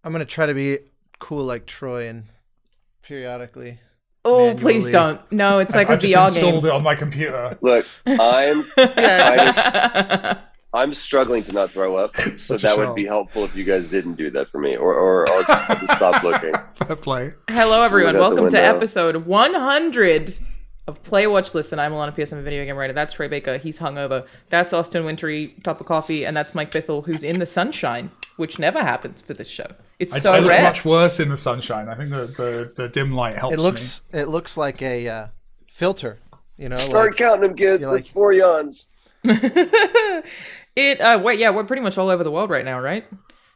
I'm gonna try to be cool like Troy and periodically. Oh, please don't. No, it's like I've a just VR installed game. it on my computer. Look, I'm Yeah, I'm struggling to not throw up, so Such a that would show. be helpful if you guys didn't do that for me, or I'll just stop looking. Fair play. Hello, everyone. Look out the Welcome to window. episode 100 of Play, Watch, Listen. I'm Alanah, Pearce. I'm a video game writer. That's Troy Baker. He's hungover. That's Austin Wintory, cup of coffee. And that's Mike Bithell, who's in the sunshine, which never happens for this show. It's so I look rare. much worse in the sunshine. I think the dim light helps it looks like a filter. You know, Start like, counting them, kids. you're Like like- 4 yawns. We're pretty much all over the world right now, right?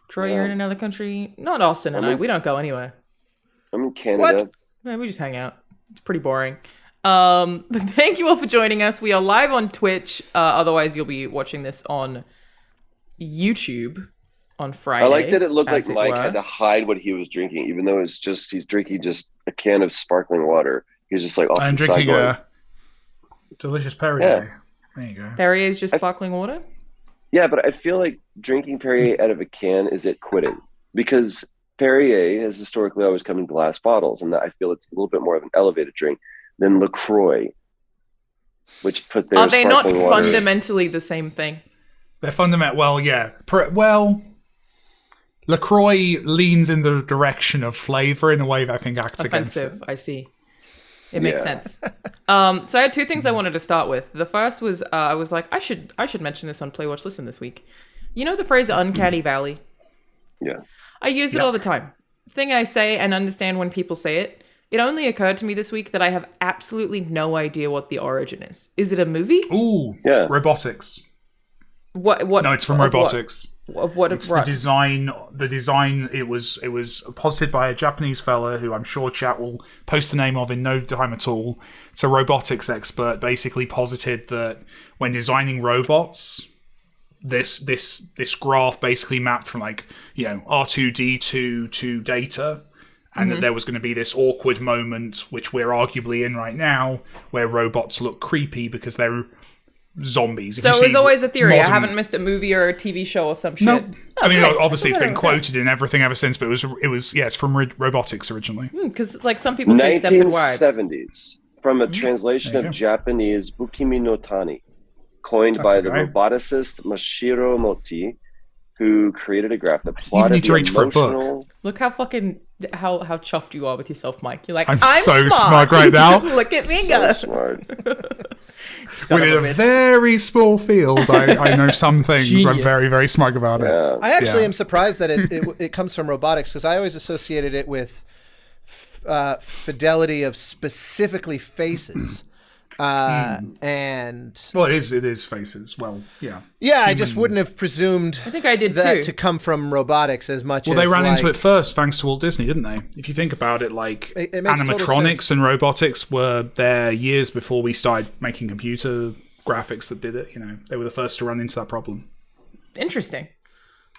Troy, Yeah. you're in another country. Not Austin and I. We don't go anywhere. I'm in Canada. What? Yeah, we just hang out. It's pretty boring. But thank you all for joining us. We are live on Twitch. Otherwise, you'll be watching this on YouTube on Friday. I like that it looked like as it Mike were. had to hide what he was drinking, even though it's just he's drinking just a can of sparkling water. He's just like, I'm drinking a delicious Perrier. Yeah. There you go. Perrier is just sparkling water? Yeah, but I feel like drinking Perrier out of a can is it quitting, because Perrier has historically always come in glass bottles, and I feel it's a little bit more of an elevated drink than LaCroix, which put their Are they not sparkling water. fundamentally the same thing? They're fundamental. Well, yeah. LaCroix leans in the direction of flavor in a way that I think acts against Offensive, it. I see. It makes Yeah. sense. So I had two things I wanted to start with. The first was I was like, I should mention this on Play, Watch, Listen this week. You know the phrase uncanny valley? Yeah. I use it all the time. Thing I say and understand when people say it. It only occurred to me this week that I have absolutely no idea what the origin is. Is it a movie? Ooh, Yeah. robotics. What? No, it's from of what? robotics. Of what? It's right. the design. The design. It was posited by a Japanese fella who I'm sure chat will post the name of in no time at all. It's a robotics expert. Basically, posited that when designing robots, this graph basically mapped from R2D2 to data, and that there was going to be this awkward moment, which we're arguably in right now, where robots look creepy because they're zombies. If So you it was see always a theory. I modern- haven't missed a movie or a TV show or some shit. No, I mean, Okay. obviously it's been Okay. quoted in everything ever since, but it's from robotics originally. Because it's like some people say Stepford Wives. 1970s, from a translation There you of go. Japanese Bukimi no Tani, coined That's by the the guy. roboticist Mashiro Moti, who created a graph that even plotted need to the reach for a book. emotional... Look how fucking how chuffed you are with yourself, Mike. You're like, I'm I'm so smart right now. Look at me So go. smart. Son Within of a a bitch. very small field, I know some things. I'm Genius. very, very smug about it. Yeah. I actually Yeah. am surprised that it comes from robotics, because I always associated it with fidelity of specifically faces. And Well, it is faces. Well, yeah. yeah, I just wouldn't have presumed I think I did that too. to come from robotics as much Well, as they ran into like- it first thanks to Walt Disney, didn't they? If you think about it, like It makes total animatronics sense. and robotics were there years before we started making computer graphics that did it. You know, they were the first to run into that problem. Interesting.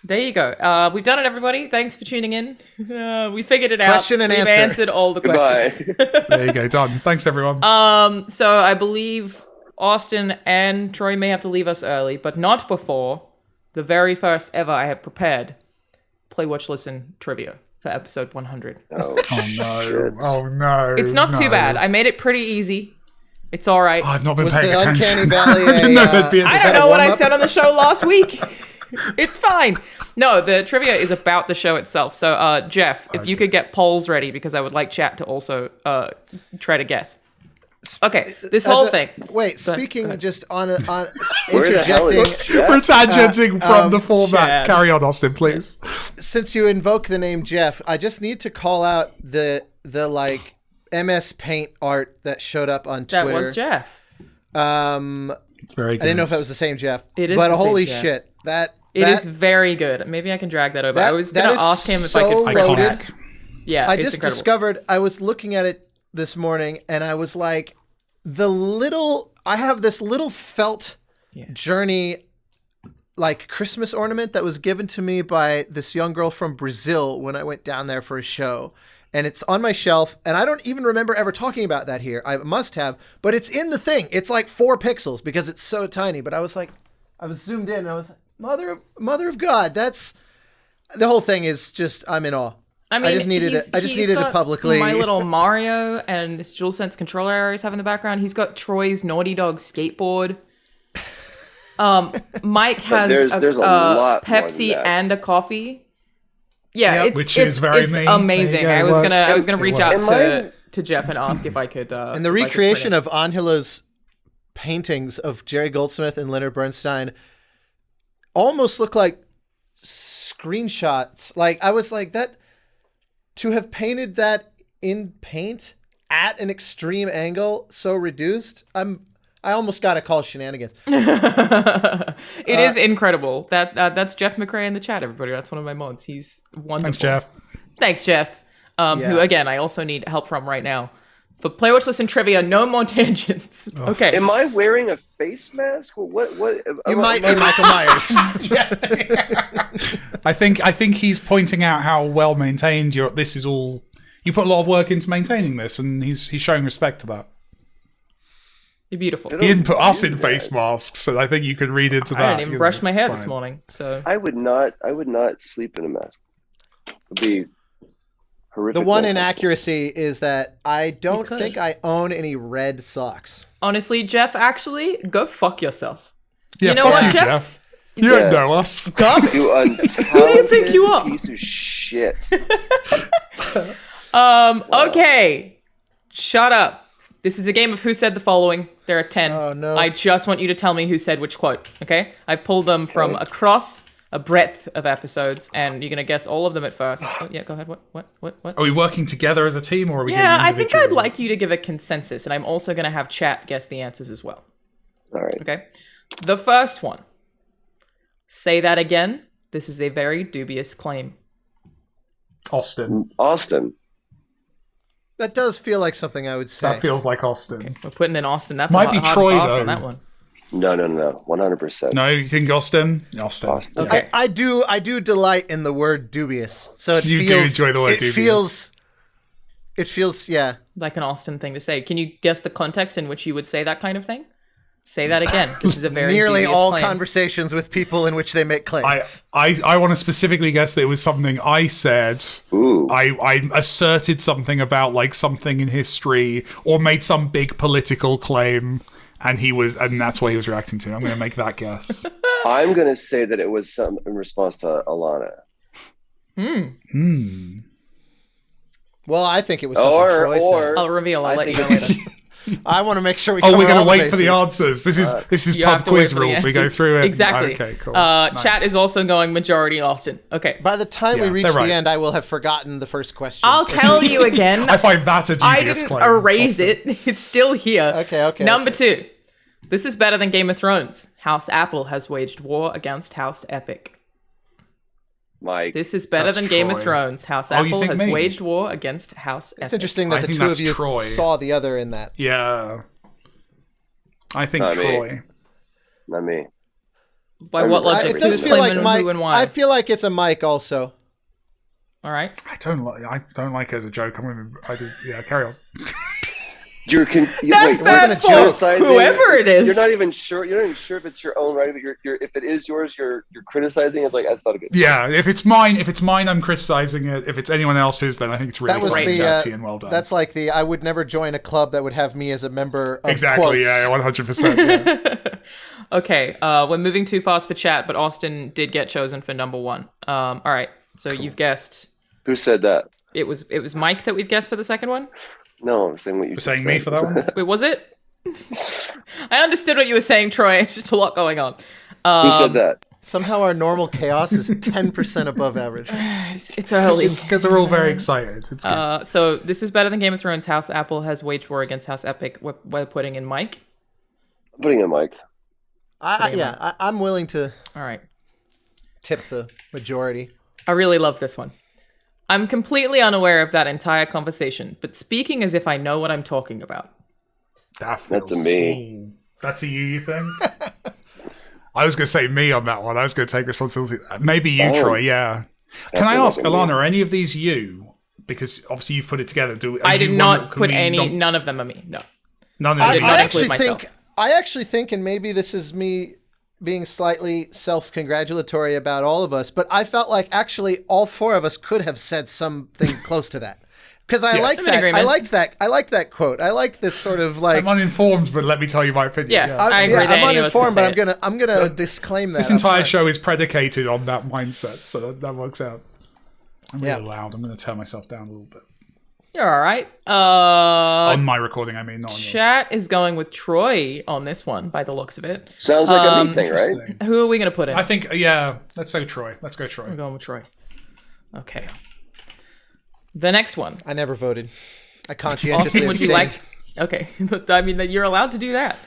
There you go. We've done it, everybody. Thanks for tuning in. We figured it out. Question and We've answer. answered all the Goodbye. questions. There you go, done. Thanks, everyone. So I believe Austin and Troy may have to leave us early, but not before the very first ever I have prepared Play, Watch, Listen trivia for episode 100. Oh, no! shit. Oh no! It's not too no. bad. I made it pretty easy. It's all right. I've not been Was paying the attention. uncanny valley I didn't know a, it'd be a I Is don't that a know what I warm-up? said on the show last week. It's fine. No, the trivia is about the show itself. So, Jeff, if you could get polls ready, because I would like chat to also try to guess. Okay, this As whole a- thing. Wait, Go ahead, speaking go ahead. just on Where the hell interjecting. is Jeff? We're tangenting from the format. Chad. Carry on, Austin, please. Since you invoke the name Jeff, I just need to call out the like MS Paint art that showed up on Twitter. That was Jeff. It's very good. I didn't know if that was the same Jeff. It is but the same holy Jeff. shit, It is very good. Maybe I can drag that over. That- I was that going to is ask him if I so could loaded. Iconic. Yeah, I it's just incredible. discovered, I was looking at it this morning and I was like, I have this little felt Journey like Christmas ornament that was given to me by this young girl from Brazil when I went down there for a show. And it's on my shelf, and I don't even remember ever talking about that here. I must have, but it's in the thing. It's like 4 pixels because it's so tiny. But I was like, I was zoomed in, and I was like, Mother of God, that's... the whole thing is just I'm in awe. I mean, I just needed it publicly. My little Mario and his DualSense controller I always have in the background. He's got Troy's Naughty Dog skateboard. Mike has there's a lot more Pepsi than that. and a coffee. Yeah, Yep. Which is very it's mean. amazing. There I you was go, gonna works. reach It out works. to Jeff and ask if I could. And the recreation of Angela's paintings of Jerry Goldsmith and Leonard Bernstein almost look like screenshots. Like I was like that to have painted that in paint at an extreme angle, so reduced. I almost got to call shenanigans. It is incredible. That's Jeff McCrae in the chat, everybody. That's one of my mods. He's wonderful. Thanks, Jeff. Thanks, Jeff. Who again I also need help from right now. For Play Watch Listen Trivia, no more tangents. Okay. Am I wearing a face mask? What? You might be Michael Myers. I think he's pointing out how well maintained this is all. You put a lot of work into maintaining this, and he's showing respect to that. You're beautiful. He didn't put us in face masks, so I think you could read into that. I didn't even brush my hair It's this fine. morning, so I would not sleep in a mask. It would be horrific. The one inaccuracy is that I don't think I own any red socks. honestly, Jeff, actually, go fuck yourself. Yeah, You know fuck what, you, Jeff? You Yeah. don't know us. You untalented Who do you think you are? piece of shit. Okay. Shut up. This is a game of who said the following. There are 10. Oh, no. I just want you to tell me who said which quote, okay? I pulled them from across a breadth of episodes, and you're going to guess all of them at first. Oh, yeah, go ahead. What? Are we working together as a team, or are we? Yeah, getting I think I'd individual? like you to give a consensus, and I'm also going to have chat guess the answers as well. All right. Okay? The first one. Say that again. This is a very dubious claim. Austin. Austin. That does feel like something I would say. That feels like Austin. We're putting in Austin. That's Might a be hard Troy, pass though. on that one. No. 100%. No, you think Austin? Austin. Austin. Yeah. Okay. I do delight in the word dubious. So it You feels, do enjoy the word dubious. It feels, yeah. Like an Austin thing to say. Can you guess the context in which you would say that kind of thing? Say that again. This is a very Nearly dubious all claim. conversations with people in which they make claims. I want to specifically guess that it was something I said. Ooh. I asserted something about like something in history or made some big political claim, and that's what he was reacting to. I'm going to make that guess. I'm going to say that it was some in response to Alanah. Well, I think it was something Troy said. I'll reveal. I'll I let you know think later. I want to make sure we Oh, cover we're going all to the wait for the bases. answers. This is You pub have to wait quiz for the rules. We go answers. through it. Exactly. Okay, cool. Nice. Chat is also going majority Austin. Okay. By the time we Yeah, reach they're right. the end, I will have forgotten the first question. I'll tell you again. I find that a dubious I didn't claim. erase Austin. it. It's still here. Okay. Number 2. This is better than Game of Thrones. House Apple has waged war against House Epic. Mike. This is better That's than Game of Troy. Thrones. House Oh, you Apple think has me? waged war against House Epic. It's interesting that I the think two of that's you Troy. saw the other in that. Yeah. I think Not me. Troy. Not me. By what logic? It does Who's feel like claiming Mike. who and why? I feel like it's a Mike also. All right. I don't like it as a joke. Carry on. That's wasn't bad a for criticizing- whoever it is. You're not even sure. You're not even sure if it's your own right. But you're if it is yours, you're criticizing. It's like that's not a good. Yeah, if it's mine, I'm criticizing it. If it's anyone else's, then I think it's really That was great, the. dirty, and well done. That's like the. I would never join a club that would have me as a member. Of exactly. quotes. Yeah, 100%. Yeah. Okay, we're moving too fast for chat, but Austin did get chosen for number 1. All right, so you've guessed. Who said that? It was Mike that we've guessed for the second one. No, I'm saying what you. You're just saying said. me for that one? Wait, was it? I understood what you were saying, Troy. It's just a lot going on. Who said that? Somehow our normal chaos is 10% above average. It's early. It's because we're all very excited. It's good. So this is better than Game of Thrones. House Apple has waged war against House Epic. We're putting in Mike. I'm putting in Mike. I'm willing to All right. tip the majority. I really love this one. I'm completely unaware of that entire conversation, but speaking as if I know what I'm talking about. That That's a me. Ooh. That's a you thing? I was going to say me on that one. I was going to take responsibility. Maybe you, Oh. Troy, yeah. Can I Definitely ask, not me. Alana, are any of these you? Because obviously you've put it together. I did not put any. None of them are me. No. None I of did them not are include you. myself. I actually think, and maybe this is me being slightly self-congratulatory about all of us, but I felt like actually all four of us could have said something close to that. Because I liked that. I liked that. I liked that quote. I liked this sort of like. I'm uninformed, but let me tell you my opinion. Yes, I agree. I'm uninformed, but I'm gonna disclaim that. This entire show is predicated on that mindset, so that works out. I'm really loud. I'm going to turn myself down a little bit. You're all right. On my recording, I mean, not on yours. Chat is going with Troy on this one, by the looks of it. Sounds like a me thing, right? Who are we going to put in? I think, yeah, let's go Troy. Let's go Troy. We're going with Troy. Okay. The next one. I never voted. I conscientiously Austin, would you abstained. like? Okay, I mean that you're allowed to do that.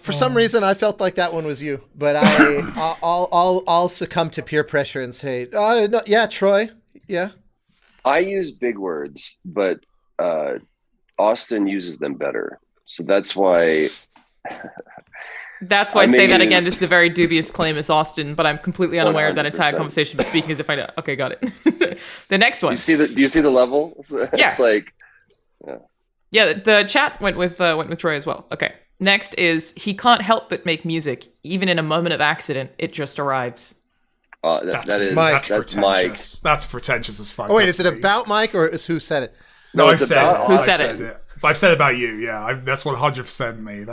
For some reason, I felt like that one was you, but I'll succumb to peer pressure and say, no, yeah, Troy, yeah. I use big words, but Austin uses them better, so that's why. That's why I say that again. This is a very dubious claim as Austin, but I'm completely unaware of that entire 100%. conversation. But speaking as if I know. Okay, got it. The next one. Do you see the level? It's like, yeah. The chat went with Troy as well. Okay. Next is he can't help but make music, even in a moment of accident. It just arrives. That's Mike. That's pretentious as fuck. Oh wait, is it about Mike or is who said it? No, I've it's said about it. Who I've said it. I've said it about you. Yeah, that's 100% me.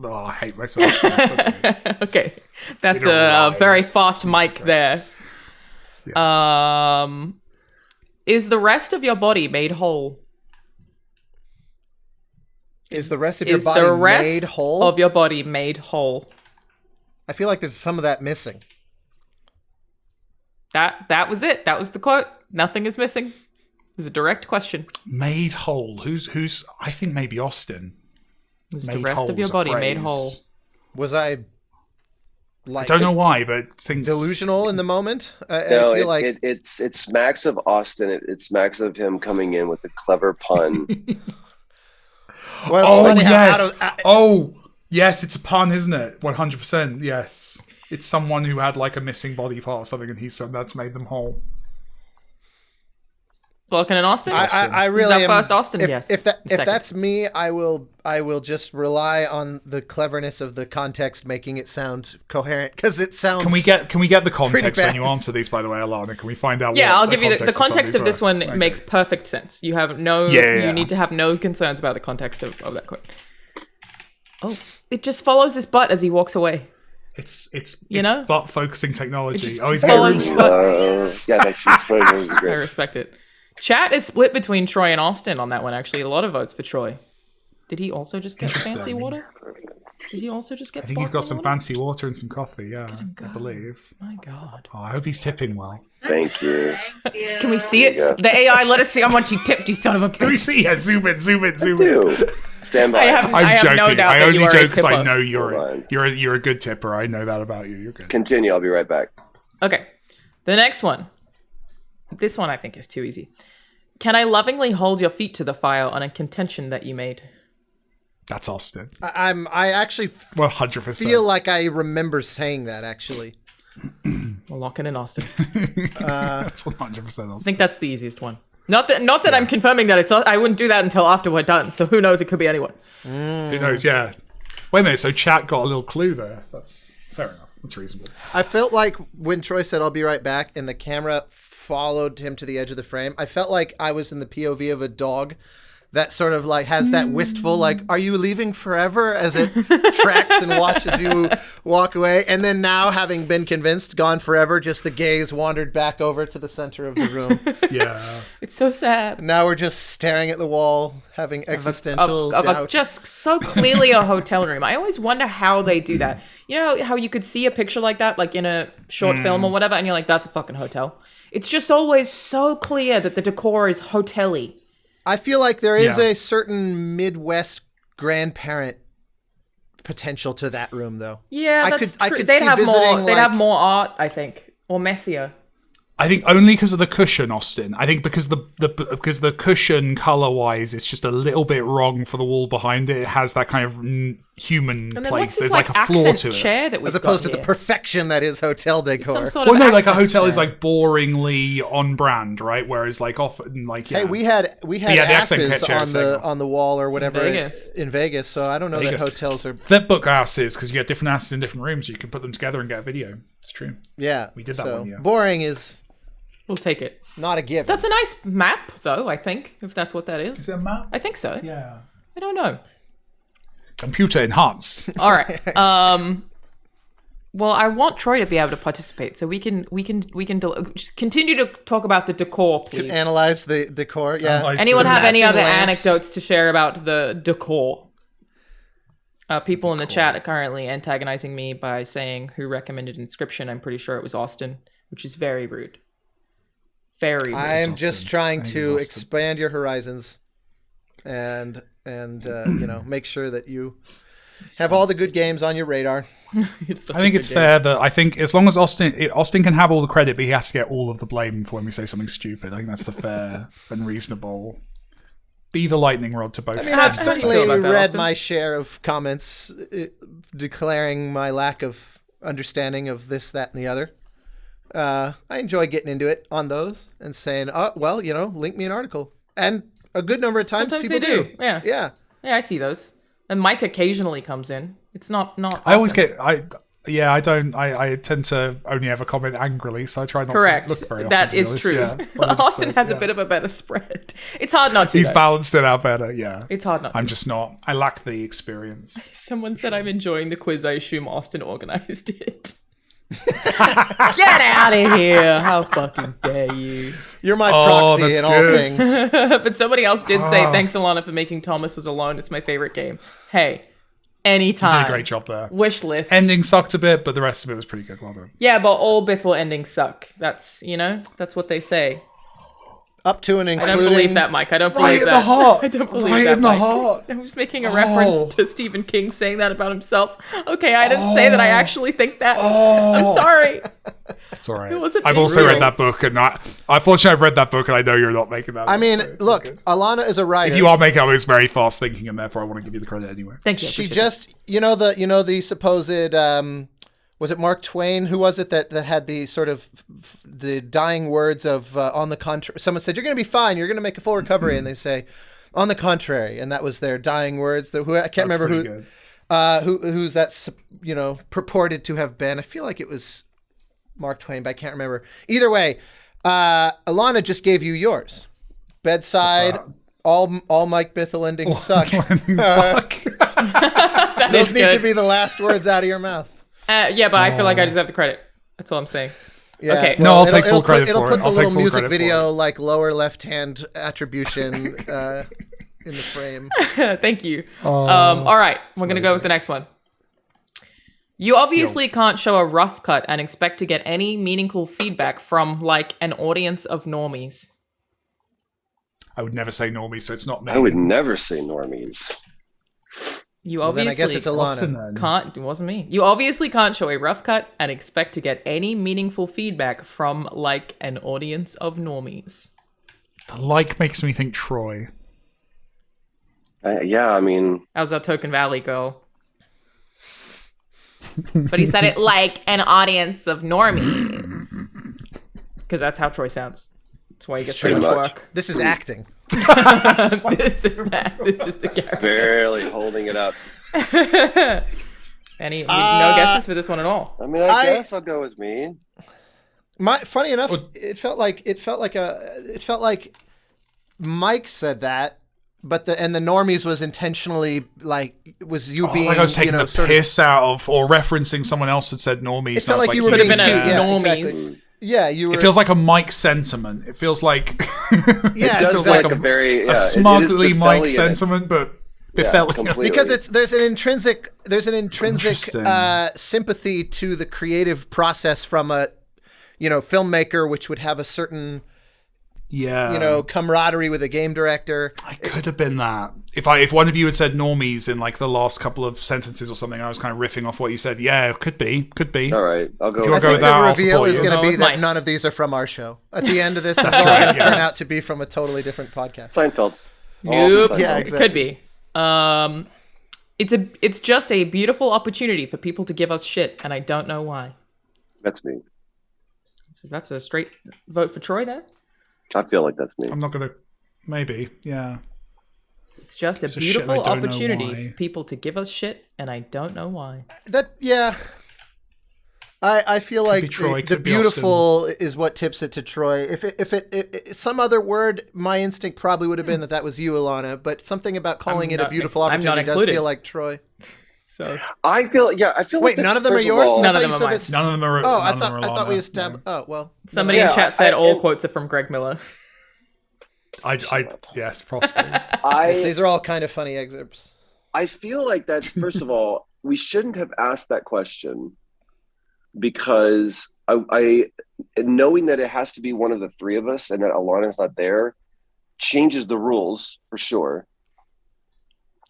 I hate myself. That's me. Okay, that's It arrives. a very fast Jesus mic Christ. there. Yeah. Is the rest of your body made whole? Is the rest of your Is body the rest made whole? of your body made whole? I feel like there's some of that missing. That was it. That was the quote. Nothing is missing. It was a direct question. Made whole. Who's? I think maybe Austin. Is the rest of your body made whole? Was I like I don't know why, but things delusional in the moment? I no, feel like it smacks of Austin. It smacks of him coming in with a clever pun. well, Oh funny how yes. out of- Oh yes, it's a pun, isn't it? 100%. Yes, it's someone who had like a missing body part or something, and he said that's made them whole. Welcome in Austin. I really This is am, our first Austin. if, If Second. that's me, I will just rely on the cleverness of the context, making it sound coherent because it sounds. Can we get the context bad. when you answer these? By the way, Alanah, can we find out? Yeah, what I'll give you the context some of this these are? one. Okay. Makes perfect sense. You have no. Yeah. You need to have no concerns about the context of that quote. Oh, it just follows his butt as he walks away. It's know? butt focusing technology. It just Oh, he's follows getting his butt. Yeah, that she's very I great. respect it. Chat is split between Troy and Austin on that one. Actually, a lot of votes for Troy. Did he also just get Interesting. fancy water? Did he also just get? I think he's got some sparkling water? fancy water and some coffee. Yeah, I believe. My God. Oh, I hope he's tipping well. Thank you. Can we see it? go. The AI, let us see how much you tipped, you son of a Can we bitch. see? Yeah, zoom in. Do stand by. I have I'm joking. no doubt I that only you are a joke because I tipper. know Hold on. you're a good tipper. I know that about you. You're good. Continue. I'll be right back. Okay. The next one. This one I think is too easy. Can I lovingly hold your feet to the fire on a contention that you made? That's Austin. I actually 100%. feel like I remember saying that actually. We'll lock it in Austin. That's 100% Austin. I think that's the easiest one. Not that I'm confirming that it's. I wouldn't do that until after we're done. So who knows? It could be anyone. Who knows? Yeah. Wait a minute. So chat got a little clue there. That's fair enough. That's reasonable. I felt like when Troy said "I'll be right back" and the camera followed him to the edge of the frame, I felt like I was in the POV of a dog that sort of like has that wistful like, "Are you leaving forever?" as it tracks and watches you walk away. And then now, having been convinced, gone forever, just the gaze wandered back over to the center of the room. Yeah. It's so sad. Now we're just staring at the wall, having existential Of doubt. just so clearly a hotel room. I always wonder how they do that. You know how you could see a picture like that, like in a short film or whatever, and you're like, that's a fucking hotel. It's just always so clear that the decor is hotel-y. I feel like there is Yeah. a certain Midwest grandparent potential to that room, though. Yeah, I that's could- I true. could They'd see have more. visiting, They'd have like- more art, I think, or messier. I think only because of the cushion, Austin. I think because the cushion color wise, it's just a little bit wrong for the wall behind it. It has that kind of human And then place. what's this, There's like a floor accent to it. chair that we've As opposed got to the here? perfection that is hotel decor. Some sort Well, of no, like a accent hotel is chair. like boringly on brand, right? Whereas like often, like Hey, we had yeah, the accent asses chair on is the like- on the wall or whatever Vegas. in Vegas. So I don't know that Vegas. hotels are. Flip book asses because you get different asses in different rooms. You can put them together and get a video. It's true. Yeah, We did that so one, yeah. boring is We'll take it. not a given. That's a nice map, though, I think, if that's what that is. Is it a map? I think so. Yeah. I don't know. Computer enhanced. All right. Well, I want Troy to be able to participate, so we can continue to talk about the decor, please. Analyze the decor. Yeah. Analyze Anyone the have any matching other lamps. anecdotes to share about the decor? People in the chat are currently antagonizing me by saying who recommended Inscription. I'm pretty sure it was Austin, which is very rude. Very rude. I'm just Austin. trying I think to it's Austin. expand your horizons, and make sure that you have all the good games on your radar. It's such I a think good it's game. fair that I think as long as Austin can have all the credit, but he has to get all of the blame for when we say something stupid. I think that's the fair and reasonable. Be the lightning rod to both. I mean, How I've do you feel certainly about that, read Austin? my share of comments declaring my lack of understanding of this, that, and the other. I enjoy getting into it on those and saying, "Oh, well, link me an article." And a good number of times Sometimes people they do. Yeah. Yeah. Yeah, I see those. And Mike occasionally comes in. It's not. I always often. get I tend to only ever comment angrily, so I try not Correct. to look very often. That to be is honest. true. Yeah. Austin has a bit of a better spread. It's hard not to. He's though. balanced it out better. Yeah. It's hard not to. I'm just not. I lack the experience. Someone said I'm enjoying the quiz. I assume Austin organized it. Get out of here! How fucking dare you? You're my Oh, proxy that's in all good. things. But somebody else did say, "Thanks, Alanah, for making Thomas Was Alone. It's my favorite game." Hey, anytime. You did a great job there. Wish list. Ending sucked a bit, but the rest of it was pretty good. Well done. Yeah, but all Bithell endings suck. That's that's what they say. Up to and I including. don't believe that, Mike. I don't Right believe in that. the heart. I don't believe Right that, in the Mike. heart. I was making a reference to Stephen King saying that about himself. Okay, I didn't say that I actually think that. I'm sorry. It's all right. It wasn't I've being also real. read that book, and unfortunately, I've read that book, and I know you're not making that. I up, mean, so it's look, all good. Alanah is a writer. If you are making up, it's very fast thinking, and therefore I want to give you the credit anyway. Thank you. I She appreciate just, the supposed, was it Mark Twain? Who was it that had the sort of the dying words of on the contrary? Someone said, "You're going to be fine. You're going to make a full recovery," and they say, "On the contrary," and that was their dying words. I can't remember pretty who's that purported to have been. I feel like it was Mark Twain, but I can't remember. Either way, Alanah just gave you yours. Bedside. All Mike Bithell endings suck. that. Those Is need to good. be the last words out of your mouth. Yeah, but I feel like I deserve the credit. That's all I'm saying. Yeah, Okay. No, I'll it'll- take full it'll credit It'll for put it. the I'll take little full music credit for video, it. like lower left-hand attribution in the frame. Thank you. All right, we're going to go with the next one. You obviously can't show a rough cut and expect to get any meaningful feedback from, like, an audience of normies. I would never say Normie, so it's not me. I would never say normies. You Well, then I obviously guess it's Austin, Alanah. then. can't. It wasn't me. You obviously can't show a rough cut and expect to get any meaningful feedback from, like, an audience of normies. The like makes me think Troy. Yeah, I mean, How's our Token Valley go? But he said it like an audience of normies. Because that's how Troy sounds. That's why he gets so Pretty much much. work. This is acting. This is that. This is the character. barely holding it up. No guesses for this one at all. I mean, I guess I'll go with me. Funny enough, it felt like Mike said that, but the normies was intentionally was you being Like I was taking the sort of. piss out of, or referencing someone else that said Normies. It felt like you were Could being have cute. been a Yeah, normies. exactly. Yeah, you were. It feels like a Mike sentiment. It feels like yeah, It does feels like like a very a it is smugly Mike Bithell-y sentiment, but Yeah, Bithell. completely. because there's an intrinsic Interesting. sympathy to the creative process from a filmmaker, which would have a certain Yeah, camaraderie with a game director. I could have been that. If one of you had said Normies in like the last couple of sentences or something, I was kind of riffing off what you said. Yeah, could be. All right, I'll go. If you I wanna With go think with that, the I'll reveal support is you. going to Go be with that Mike. none of these are from our show. At the end of this, it's all going to turn out to be from a totally different podcast. Seinfeld. Nope. Seinfeld. Yeah, It exactly. could be. It's just a beautiful opportunity for people to give us shit, and I don't know why. That's me. So that's a straight vote for Troy there. I feel like that's me. I'm not gonna. Maybe, yeah. It's just a It's a beautiful shit, I don't know opportunity why. for people to give us shit, and I don't know why. I feel like Troy, the could be beautiful is what tips it to Troy. If it some other word, my instinct probably would have been that was you, Alanah. But something about calling it a beautiful I'm not opportunity does included. feel like Troy. So I feel like Wait, none of them are first yours? all- None I of thought them you are said mine. this- None of them are. Oh, none I of them are thought we Alanah, established. no. Oh well. somebody Yeah, in chat said all and- quotes are from Greg Miller. Yes, possibly. These are all kind of funny excerpts. I feel like that's, first of all, we shouldn't have asked that question because I knowing that it has to be one of the three of us and that Alanah's not there changes the rules for sure.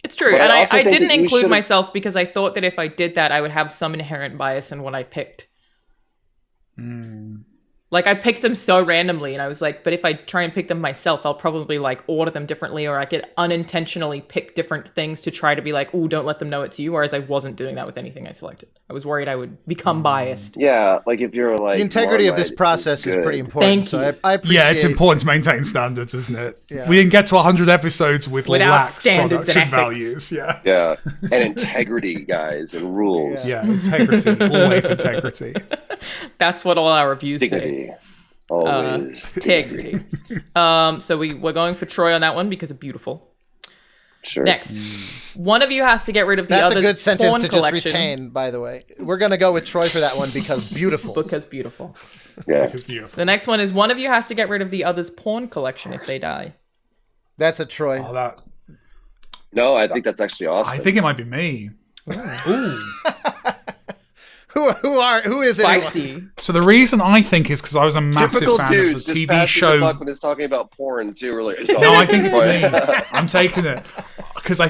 It's true, But I and also I think didn't that you include should've- myself because I thought that if I did that, I would have some inherent bias in what I picked. Like, I picked them so randomly, and I was like, but if I try and pick them myself, I'll probably, like, order them differently, or I could unintentionally pick different things to try to be like, ooh, don't let them know it's you, whereas I wasn't doing that with anything I selected. I was worried I would become biased. Yeah, like if you're like... The integrity of Marmite this process is good. pretty important. Thank you. I appreciate. Yeah, it's important to maintain standards, isn't it? Yeah. We didn't get to 100 episodes with Without lax standards and production ethics. values. Yeah. Yeah, and integrity, guys, and rules. Yeah, integrity. Always integrity. That's what all our reviews say. Dignity. Always. Integrity. So we're going for Troy on that one because of beautiful. Sure. Next, one of you has to get rid of the That's a other's good sentence porn to just collection. retain. By the way, we're gonna go with Troy for that one because beautiful. Because beautiful. Yeah. It's beautiful. The next one is one of you has to get rid of the other's porn collection if they die. That's a Troy. Oh, that. No, I think that's actually awesome. I think it might be me. Ooh. Who is it? Spicy. So the reason I think is because I was a massive Typical fan dudes of the just TV passing show. the buck when it's talking about porn too. We're like, No, I think it's me. I'm taking it because I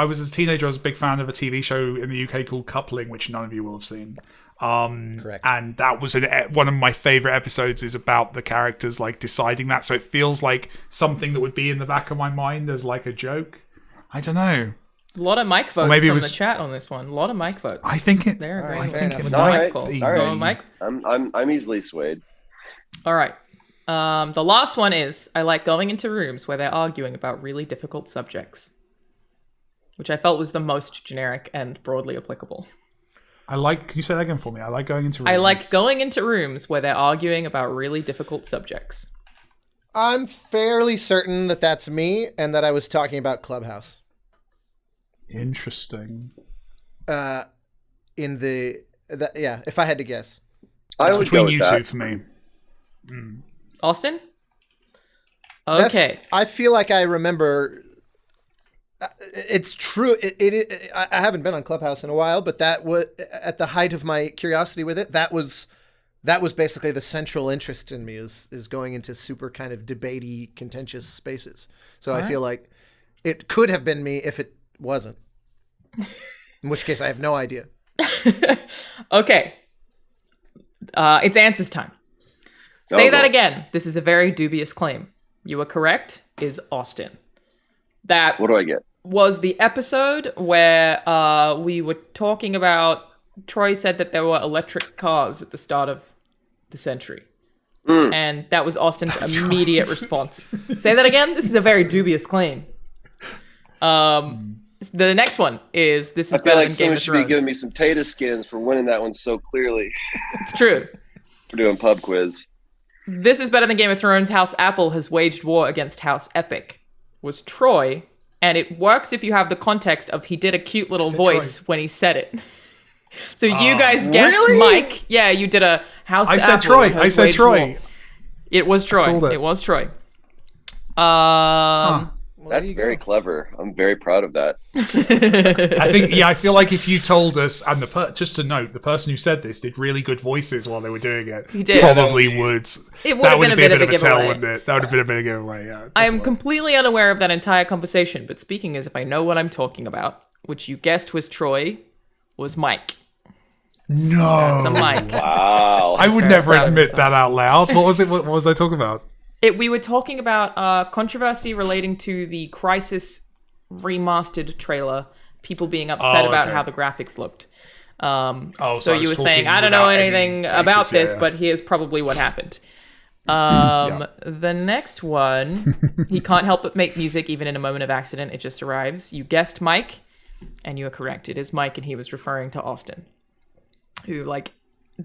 was a teenager. I was a big fan of a TV show in the UK called Coupling, which none of you will have seen. Correct. And that was one of my favorite episodes. Is about the characters like deciding that. So it feels like something that would be in the back of my mind as like a joke. I don't know. A lot of mic votes maybe it from was- the chat on this one. A lot of mic votes. I think it. They're All great. right, fair enough. it All might right, Cool. be all right. Go, Mike. I'm easily swayed. All right. The last one is I like going into rooms where they're arguing about really difficult subjects, which I felt was the most generic and broadly applicable. I like. Can you say that again for me? I like going into. I like rooms. going into rooms where they're arguing about really difficult subjects. I'm fairly certain that that's me, and that I was talking about Clubhouse. Interesting. Yeah, if I had to guess. I It's would between go with you that. two for me. Austin? That's- Okay. I feel like I remember. It's true. I haven't been on Clubhouse in a while, but that was at the height of my curiosity with it. That was basically the central interest in me is going into super kind of debatey, contentious spaces. So I feel like it could have been me if it wasn't. In which case, I have no idea. Okay. It's answers time. Say that again. This is a very dubious claim. You were correct, is Austin. That What do I get? was the episode where we were talking about, Troy said that there were electric cars at the start of the century. And that was Austin's immediate response. Say that again? This is a very dubious claim. The next one is, this I is feel better like than Game someone of should be Thrones. giving me some tater skins for winning that one so clearly. It's true. We're doing pub quiz. This is better than Game of Thrones. House Apple has waged war against House Epic. Was Troy, and it works if you have the context of he did a cute little Said voice Troy. when he said it. So you guys guessed really? Mike. Yeah, you did a House I Apple. said Troy. has I said waged Troy. war. It was Troy. Called it. It was Troy. That's very clever. I'm very proud of that. I think. Yeah, I feel like if you told us, and just to note, the person who said this did really good voices while they were doing it. He did. Probably would. It would That have would been a bit of a tell, giveaway. wouldn't it? That would have been a bit of a giveaway. Yeah. I am completely unaware of that entire conversation, but speaking as if I know what I'm talking about, which you guessed was Troy, was Mike. No. That's a Mike. Wow. I would very never proud of admit himself. that out loud. What was it? What was I talking about? We were talking about controversy relating to the Crisis remastered trailer people being upset about how the graphics looked. So you were saying, I don't know anything about this, but here's probably what happened. The next one, he can't help but make music even in a moment of accident. It just arrives. You guessed Mike, and you were correct. It is Mike, and he was referring to Austin, who like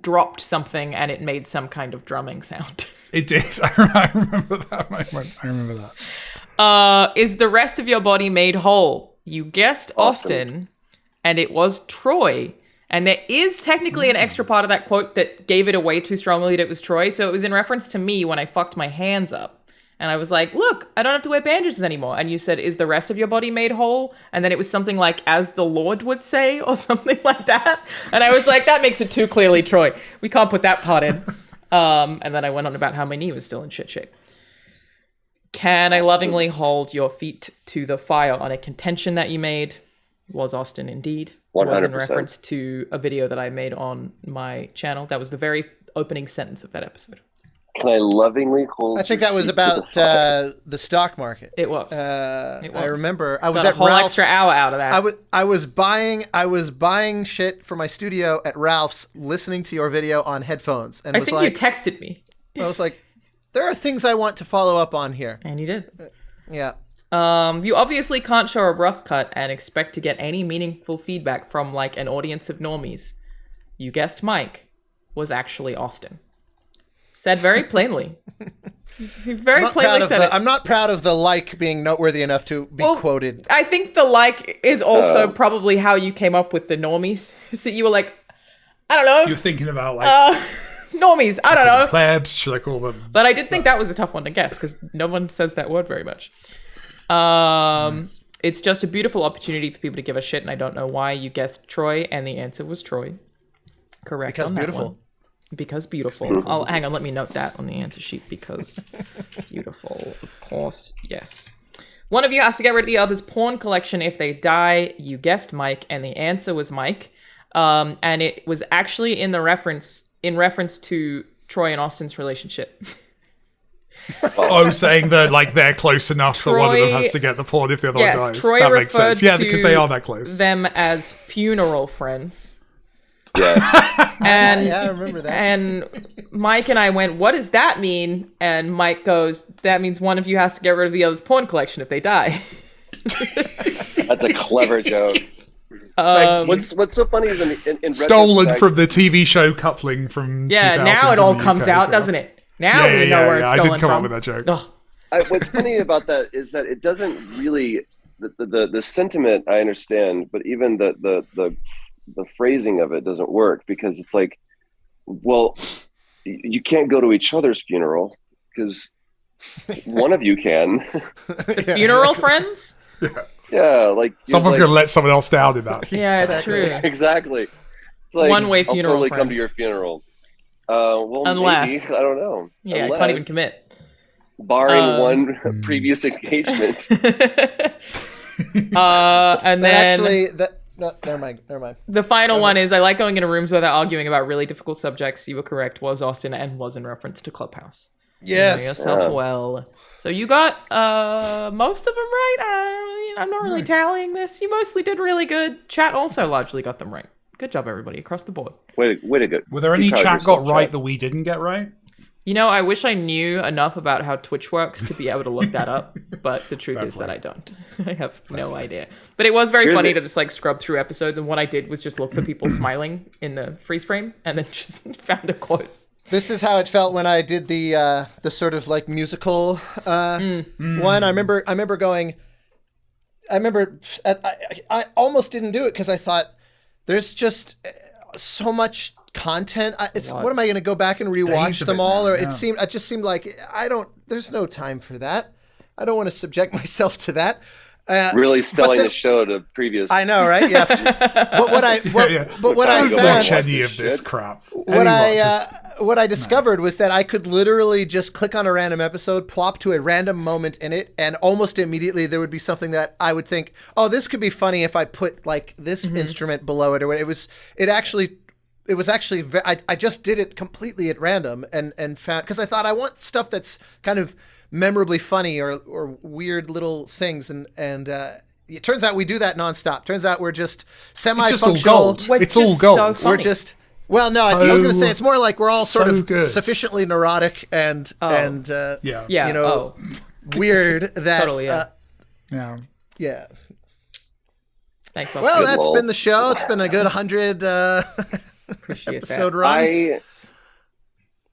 dropped something and it made some kind of drumming sound. It did. I remember that moment. I remember that. Is the rest of your body made whole? You guessed Austin, and it was Troy. And there is technically an extra part of that quote that gave it away too strongly that it was Troy. So it was in reference to me when I fucked my hands up. And I was like, look, I don't have to wear bandages anymore. And you said, is the rest of your body made whole? And then it was something like, as the Lord would say, or something like that. And I was like, that makes it too clearly Troy. We can't put that part in. And then I went on about how my knee was still in shit shape. Can I lovingly hold your feet to the fire on a contention that you made? Was Austin indeed. 100%. Was in reference to a video that I made on my channel. That was the very opening sentence of that episode. Can I lovingly hold? I think that was about the stock market. It was. I remember. I was got at a whole Ralph's. extra hour out of that. I was buying shit for my studio at Ralph's, listening to your video on headphones, and I was think like, you texted me. I was like, there are things I want to follow up on here. And you did. Yeah. You obviously can't show a rough cut and expect to get any meaningful feedback from like an audience of normies. You guessed Mike was actually Austin. Said very plainly. He very plainly said it. I'm not proud of the like being noteworthy enough to be quoted. I think the like is also probably how you came up with the normies. Is that you were like, I don't know. You're thinking about like normies. I don't know. Plebs, should I call them? But I did think that was a tough one to guess because no one says that word very much. Nice. It's just a beautiful opportunity for people to give a shit, and I don't know why you guessed Troy, and the answer was Troy. Correct. Because on that beautiful. one. Because beautiful. Hang on, let me note that on the answer sheet. Because beautiful, of course, yes. One of you has to get rid of the other's porn collection if they die. You guessed Mike, and the answer was Mike. And it was actually in reference to Troy and Austin's relationship. Saying that like they're close enough that one of them has to get the porn if the other one dies. Troy that makes sense. Yeah, because they are that close. Them as funeral friends. Yeah. And yeah, I remember that. And Mike and I went, what does that mean? And Mike goes, that means one of you has to get rid of the other's porn collection if they die. That's a clever joke. What's so funny is in stolen from the TV show coupling from now it all comes out, doesn't it? Now we know where it's stolen from. I did come up with that joke. What's funny about that is that it doesn't really the sentiment I understand, but even the phrasing of it doesn't work because it's like, well, you can't go to each other's funeral because one of you can. The funeral friends? Yeah, like someone's going to let someone else down in that. Yeah, it's true. Exactly. It's like, one-way funeral. I'll totally friend. come to your funeral. Well, unless maybe. I don't know. Yeah, I can't even commit. Barring one previous engagement. And then actually, never mind. The final one is I like going into rooms where they're arguing about really difficult subjects. You were correct. Was Austin and was in reference to Clubhouse. Yes. You know yourself well. So you got most of them right. I'm not really tallying this. You mostly did really good. Chat also largely got them right. Good job, everybody, across the board. Way to go. Were there any chat got right that we didn't get right? You know, I wish I knew enough about how Twitch works to be able to look that up, but the truth is that I don't. I have no idea. But it was very funny to just like scrub through episodes, and what I did was just look for people smiling in the freeze frame, and then just found a quote. This is how it felt when I did the sort of like musical one. I remember going. I almost didn't do it because I thought there's just so much content. What am I going to go back and rewatch them all? Or it just seemed like there's no time for that. I don't want to subject myself to that. Really selling the show to previous. I know, right? Yeah. But what I found, watch any of this crap. What I discovered was that I could literally just click on a random episode, plop to a random moment in it, and almost immediately there would be something that I would think, oh, this could be funny if I put like this instrument below it, or it was actually. I just did it completely at random and found, because I thought I want stuff that's kind of memorably funny or weird little things, and it turns out we do that nonstop. Turns out we're just It's just all semi-functional. gold. We're It's all just gold. so funny. We're just well, no. I was going to say it's more like we're all sort of good. sufficiently neurotic and Yeah. Yeah. you know, weird that Totally, yeah. Yeah. yeah. Thanks, Austin. Well, that's lol. been the show. It's been a good 100 Appreciate episode that. run.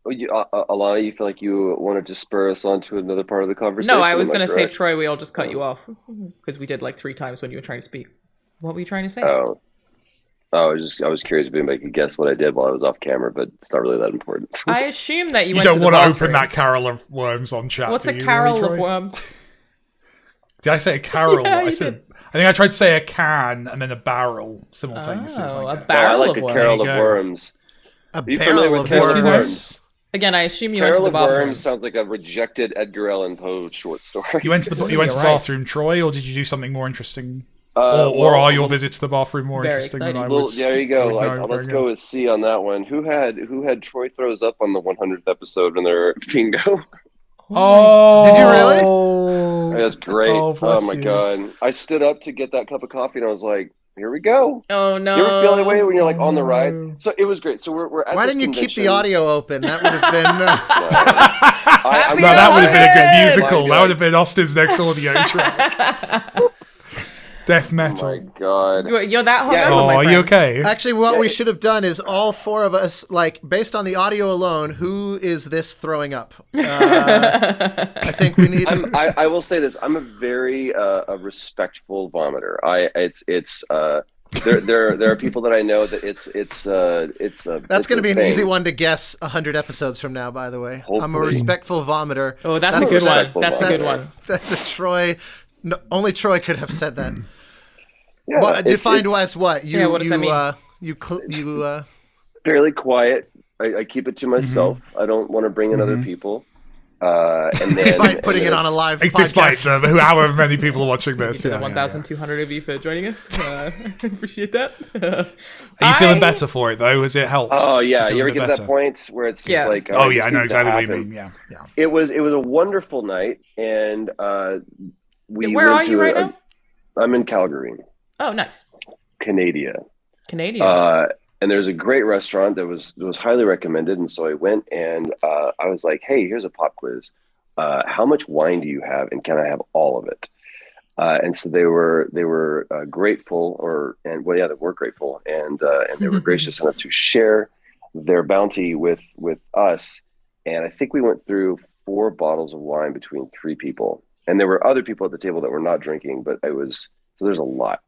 Alanah, you feel like you wanted to spur us on to another part of the conversation? No, I was Am going to say, correct? Troy, we all just cut you off because we did like 3 times when you were trying to speak. What were you trying to say? Oh, I was curious if anybody could guess what I did while I was off camera, but it's not really that important. I assume that you You went don't to the want to bathroom. open that carrel of worms on chat. What's do a you, carol really, of Troy? worms? Did I say a carol? Yeah, I you said. did. I think I tried to say a can and then a barrel simultaneously. is Oh, my a guess. I barrel like of a worms. carol of There you go. worms. A Are you familiar barrel with of Yes, Carol you of know. Worms? Again, I assume you went to Carol the of bathroom. Worms sounds like a rejected Edgar Allan Poe short story. You went to the You're right. bathroom, Troy, or did you do something more interesting? Or Or are your visits to the bathroom more Very interesting than exciting. I Well, would? there you I go. would know Let's going go with C on that one. Who had Troy throws up on the 100th episode when they're bingo? Oh, Did you really? That's great. Oh, Oh, bless my you. god! I stood up to get that cup of coffee, and I was like, "Here we go." Oh no! You ever feel that way when you're like on the no. ride? So it was great. So we're at Why this didn't you keep the convention. audio open? That would have been. I'm No, that would have been a good musical. My That God. would have been Austin's next audio track. Death Oh metal. my god! You're that hungover, Yeah. Oh, my are you friend. okay? Actually, what we should have done is all 4 of us, like, based on the audio alone, who is this throwing up? I think we need. I will say this. I'm a very a respectful vomiter. There are people that I know that it's That's going to be an thing. easy one to guess 100 episodes from now, by the way. I'm a Hopefully. respectful vomiter. Oh, that's a That's good one. respectful That's a one. good one. That's a Troy. No, only Troy could have said that. Yeah, What, defined it's as what? You, Yeah, what does that mean? You fairly quiet. I keep it to myself. I don't want to bring in other people. And then, despite putting it on a live Despite podcast. however many people are watching this. To Yeah, the 1,200 of you for joining us. Appreciate that. Are you feeling better for it, though? Has it helped? Oh yeah, feeling you a ever bit get to that better? point where it's just Yeah. like Oh, it yeah, I just know needs to exactly what you happen. mean. Yeah, yeah. It was a wonderful night, and we Where went are you to right now? I'm in Calgary, Oh, nice. Canada. Canadian. And there's a great restaurant that was highly recommended, and so I went and I was like, "Hey, here's a pop quiz. How much wine do you have, and can I have all of it?" And so they were grateful, they were grateful, and they were gracious enough to share their bounty with us. And I think we went through 4 bottles of wine between 3 people, and there were other people at the table that were not drinking, but so there's a lot.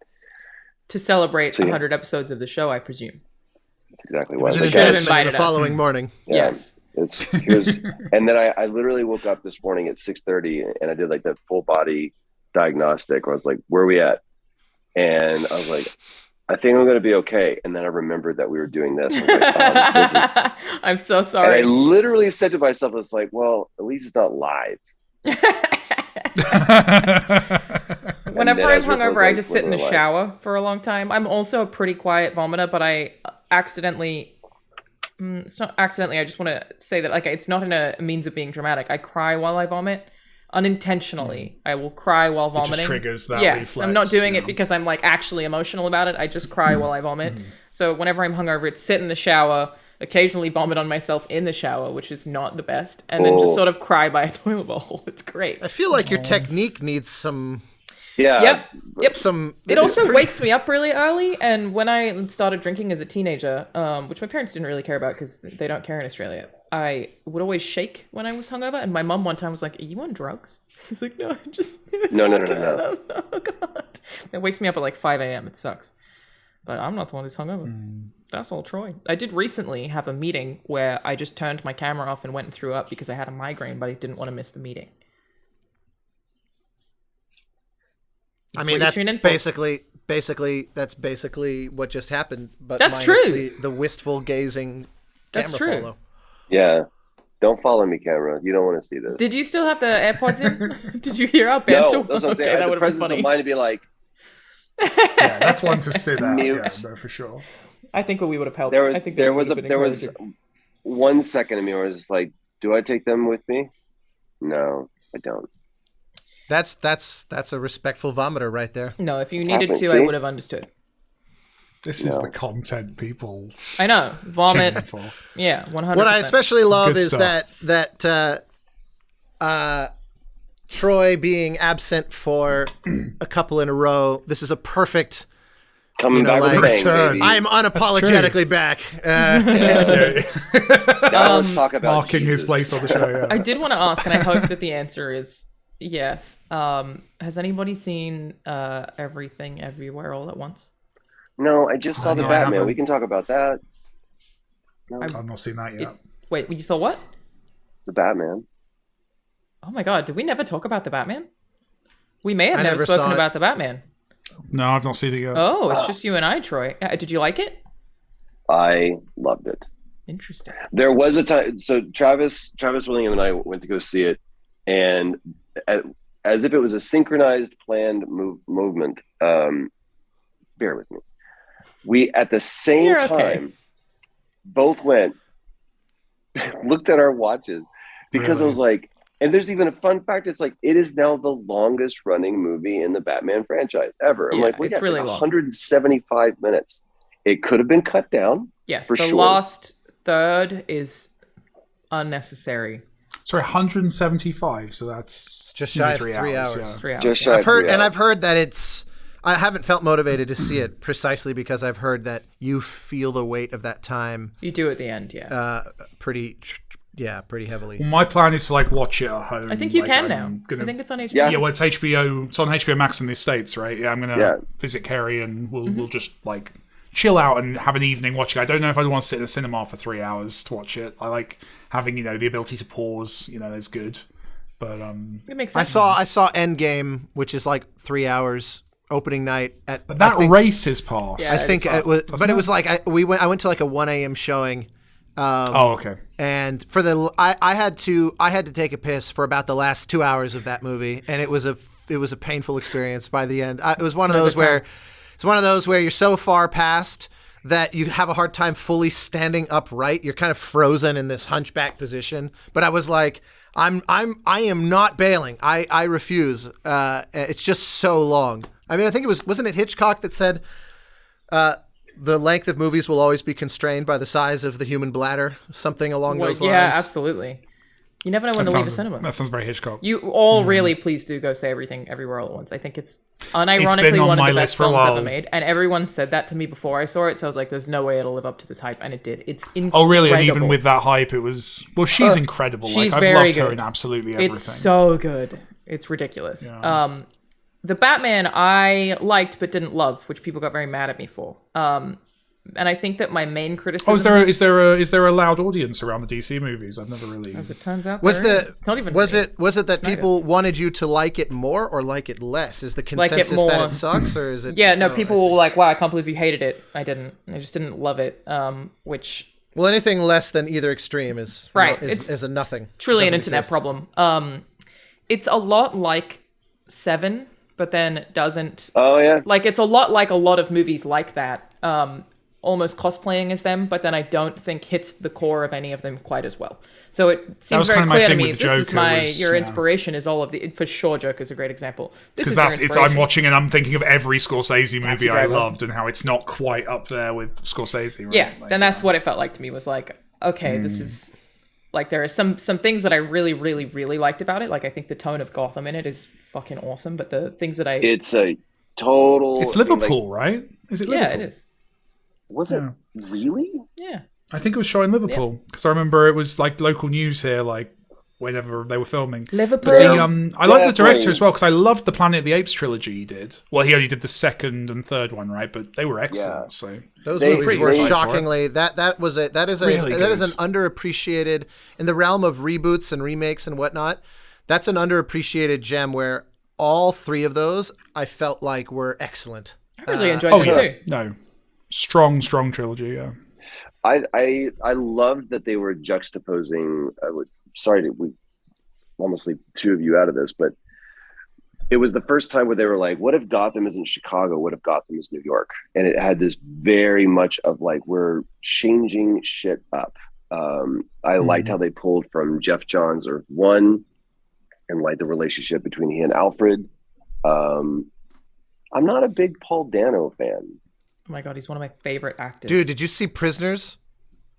To celebrate So, yeah. 100 episodes of the show, I presume. That's exactly It why. was an They should have investment invited the us. following morning. Yeah. Yes. And then I literally woke up this morning at 6:30 and I did like that full body diagnostic where I was like, "Where are we at?" And I was like, "I think I'm going to be okay." And then I remembered that we were doing this. I was like, this is... I'm so And I sorry. literally said to myself, "It's like, well, at least it's not live." Whenever then I'm as we're hungover, I just sit in the like- shower for a long time. I'm also a pretty quiet vomiter, but I accidentally... it's not accidentally, I just want to say that like it's not in a means of being dramatic. I cry while I vomit. Unintentionally, I will cry while vomiting. just triggers that Yes, I'm not reflex, doing yeah. it because I'm like actually emotional about it. I just cry while I vomit. So whenever I'm hungover, it's sit in the shower, occasionally vomit on myself in the shower, which is not the best, and then just Oh. sort of cry by a toilet bowl. It's great. I feel like your technique needs some. Yeah. Yep. Some. It also wakes me up really early, and when I started drinking as a teenager, which my parents didn't really care about because they don't care in Australia, I would always shake when I was hungover, and my mum one time was like, "Are you on drugs?" She's like, "No, No. Oh god, it wakes me up at like 5 a.m. It sucks, but I'm not the one who's hungover. That's all Troy. I did recently have a meeting where I just turned my camera off and went and threw up because I had a migraine, but I didn't want to miss the meeting. I mean, what that's you tune in for. basically what just happened. But That's minus true. The wistful gazing. That's camera true. follow. Yeah. Don't follow me, camera. You don't want to see this. Did you still have the AirPods in? Did you hear our No, banter? that's what I'm saying. Okay, I had that the would have been presence funny. of mind to be like, Yeah, that's one to sit out. Mute. Yeah, no, for sure. I think we would have helped. there I was think there that was would a have been there was encouraging. 1 second of me where I was just like, do I take them with me? No, I don't. That's a respectful vomiter right there. No, if you It's needed happening, to, I see? would have understood. This is the content people. I know. Vomit. tune in for. Yeah, 100%. What I especially love good is stuff. that Troy being absent for a couple in a row. This is a perfect. Coming back with a like, bang, baby. I'm unapologetically back. Now let's talk about Marking his Jesus. place on the show. Yeah. I did want to ask, and I hope that the answer is yes. Has anybody seen Everything Everywhere All at Once? No, I just saw the no, I Batman. haven't. We can talk about that. No, I've not seen that yet. Wait, you saw what? the Batman. Oh my god, did we never talk about the Batman? We may have I never never spoken saw it. about the Batman. No, I've not seen it yet. Oh, it's just you and I, Troy. Did you like it? I loved it. Interesting. There was a time. So Travis Willingham and I went to go see it, and as if it was a synchronized, planned movement. Bear with me. We at the same You're okay. time both went, looked at our watches because Really? I was like, and there's even a fun fact. It's like it is now the longest running movie in the Batman franchise ever. I'm Yeah, like, well, it's yeah, really like long. 175 minutes. It could have been cut down. Yes, For the sure. last third is unnecessary. Sorry, 175. So that's Just shy of 3 3 hours. Yeah. 3 hours. Just yeah. shy. I've heard, 3 and hours. I've heard that it's. I haven't felt motivated to see it precisely because I've heard that you feel the weight of that time You do at the end, yeah. pretty heavily. Well, my plan is to like watch it at home. I think you like, can I'm now. Gonna... I think it's on HBO. Yeah. Yeah, well, it's HBO. It's on HBO Max in the States, right? Yeah, I'm gonna Yeah. visit Kerry and we'll just like chill out and have an evening watching. I don't know if I'd want to sit in a cinema for 3 hours to watch it. I like having the ability to pause. Is good. But It makes I sense. saw Endgame, which is like 3 hours opening night at. but that I think, race is past. Yeah. I think it was, Doesn't but it it? was like I went to like a 1 a.m. showing. Oh, okay. And for I had to take a piss for about the last 2 hours of that movie, and it was a painful experience by the end. It was one of those where you're so far past that you have a hard time fully standing upright. You're kind of frozen in this hunchback position. But I was like, I am not bailing. I refuse. It's just so long. I mean, I think wasn't it Hitchcock that said, the length of movies will always be constrained by the size of the human bladder, something along those lines. Yeah, absolutely. You never know when to leave the cinema. That sounds very Hitchcock. You all really please do go say Everything Everywhere All at Once. I think it's It's unironically been on one of my the list best for a films while. ever made. And everyone said that to me before I saw it, so I was like, there's no way it'll live up to this hype. And it did. It's incredible. Oh, really? And even with that hype, it was... Well, she's incredible. she's I've very loved her good. in absolutely everything. It's so good. It's ridiculous. Yeah. The Batman I liked but didn't love, which people got very mad at me for. And I think that my main criticism... Oh, is there a loud audience around the DC movies? I've never really... As it turns out, Was there is. It's not even was really. it that Snyder. people wanted you to like it more or like it less? Is the Like it consensus that more. it sucks, or is it? Yeah, no, Oh, people I see. were like, wow, I can't believe you hated it. I didn't. I just didn't love it. Which Well, anything less than either extreme is Right, is, it's is a nothing. truly an Doesn't internet exist. problem. It's a lot like Seven, but then doesn't. Oh yeah. Like, it's a lot like a lot of movies like that. Almost cosplaying as them, but then I don't think hits the core of any of them quite as well. So it seems was very kind of my clear to thing me. with This is Joker was, your yeah. inspiration is all of the for sure. Joker's a great example. This Because is your I'm inspiration. watching and I'm thinking of every Scorsese movie I Driver. loved and how it's not quite up there with Scorsese. Right? Yeah, Like, then that's what it felt like to me. Was like, okay, this is like there are some things that I really, really, really liked about it. Like I think the tone of Gotham in it is fucking awesome. But the things that I It's a total. It's I mean, like, Liverpool, right? Is it Liverpool? yeah, it is. was it really? Yeah. I think it was shot in Liverpool because I remember it was like local news here, like whenever they were filming. Liverpool. But I like the director Definitely. as well because I loved the Planet of the Apes trilogy he did. Well, he only did the second and third one, right? But they were excellent. Yeah. So Those They- movies pretty were great. shockingly that is Really an good. underappreciated in the realm of reboots and remakes and whatnot. That's an underappreciated gem where all three of those I felt like were excellent. I really enjoyed oh them yeah, too. no, strong trilogy. Yeah. I loved that they were juxtaposing. We almost leave two of you out of this, but it was the first time where they were like, "What if Gotham isn't Chicago? What if Gotham is New York?" And it had this very much of like we're changing shit up. I liked how they pulled from Jeff Johns' Earth 1 and like the relationship between he and Alfred. I'm not a big Paul Dano fan. Oh my god, he's one of my favorite actors. Dude, did you see Prisoners?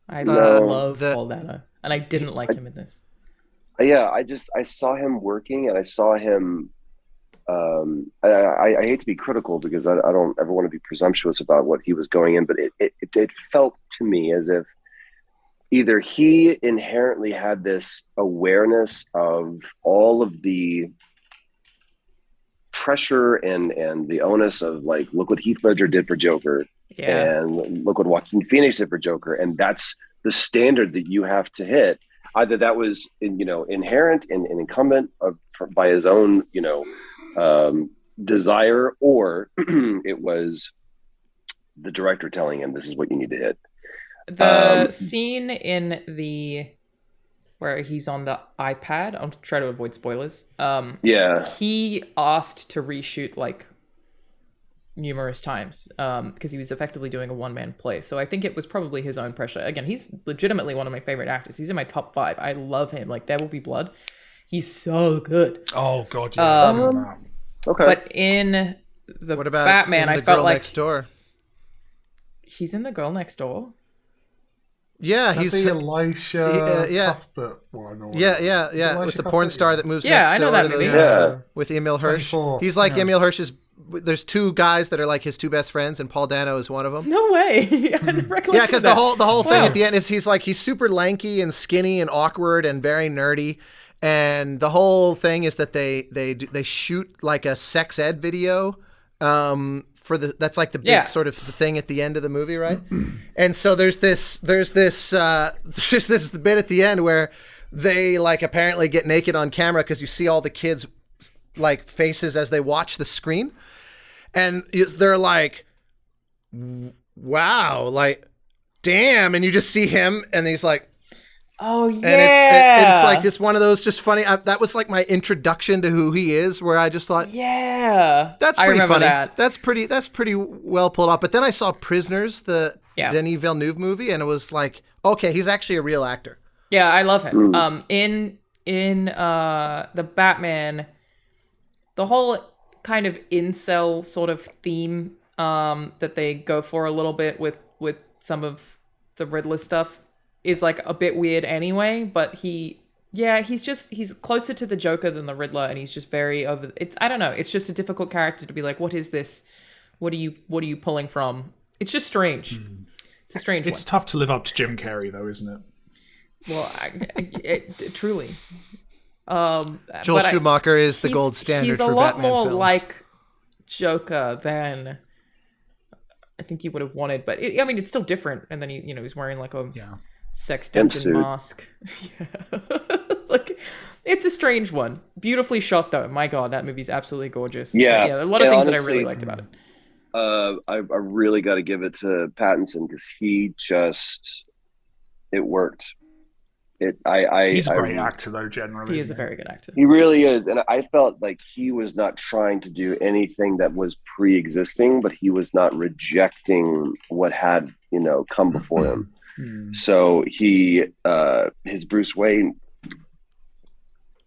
I love Paul Dano, and I didn't like him in this. Yeah, I saw him working, and I saw him. I hate to be critical because I don't ever want to be presumptuous about what he was going in, but it felt to me as if either he inherently had this awareness of all of the pressure and the onus of like, look what Heath Ledger did for Joker, and look what Joaquin Phoenix did for Joker, and that's the standard that you have to hit. Either that was inherent and incumbent by his own desire, or it was the director telling him this is what you need to hit. The scene in where he's on the iPad, I'll try to avoid spoilers. He asked to reshoot like numerous times because he was effectively doing a one-man play. So I think it was probably his own pressure. Again, he's legitimately one of my favorite actors. He's in my top 5. I love him. Like There Will Be Blood. He's so good. Oh god, yeah. Okay. But in What about Batman, in the I felt Girl like Next Door? He's in The Girl Next Door. Yeah, Is that he's the Elisha Cuthbert one. Or yeah. With the porn star that moves Yeah, next I know door that to movie. those, Yeah. with Emil Hirsch. 24, He's like yeah. Emil Hirsch's. There's 2 guys that are like his 2 best friends, and Paul Dano is one of them. No way. I didn't recollection Yeah, because of that. the whole thing Wow. at the end is he's super lanky and skinny and awkward and very nerdy, and the whole thing is that they shoot like a sex ed video that's like the big sort of the thing at the end of the movie, right? And so there's this bit at the end where they like apparently get naked on camera because you see all the kids like faces as they watch the screen, and they're like, wow, like damn, and you just see him and he's like, oh yeah, and it's like it's one of those just funny. That was like my introduction to who he is, where I just thought, that's pretty remember funny. that. That's pretty well pulled off. But then I saw Prisoners, the Denis Villeneuve movie, and it was like, okay, he's actually a real actor. Yeah, I love him. In the Batman, the whole kind of incel sort of theme that they go for a little bit with some of the Riddler stuff is like a bit weird anyway, but he's closer to the Joker than the Riddler, and he's just very over. I don't know. It's just a difficult character to be like, what is this? What are you pulling from? It's just strange. It's a strange one. It's tough to live up to Jim Carrey, though, isn't it? Well, truly. Joel Schumacher is the gold standard for Batman films. He's a lot more like Joker than I think you would have wanted, but it's still different. And then he's wearing like a sex dungeon mask. Like it's a strange one. Beautifully shot though. My God, that movie's absolutely gorgeous. Yeah, a lot of things honestly, that I really liked about it. I really got to give it to Pattinson because it worked. He's a great actor though. Generally, he is a very good actor. He really is, and I felt like he was not trying to do anything that was pre-existing, but he was not rejecting what had come before him. So his Bruce Wayne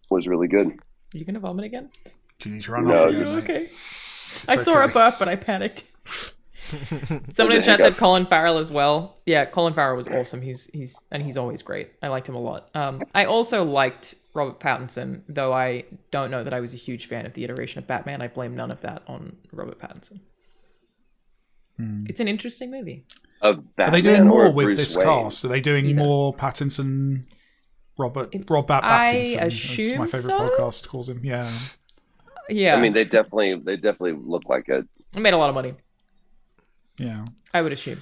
was really good. Are you gonna vomit again? Do you need to run No, off? Okay. I saw a burp, but I panicked. Someone in the chat said Colin Farrell as well. Yeah, Colin Farrell was awesome. He's always great. I liked him a lot. I also liked Robert Pattinson, though I don't know that I was a huge fan of the iteration of Batman. I blame none of that on Robert Pattinson. It's an interesting movie. Are they doing more with this cast? Are they doing more Pattinson? Rob Pattinson. I as assume my favorite so? podcast calls him. Yeah. Yeah. I mean, they definitely look like it. It made a lot of money. Yeah. I would assume.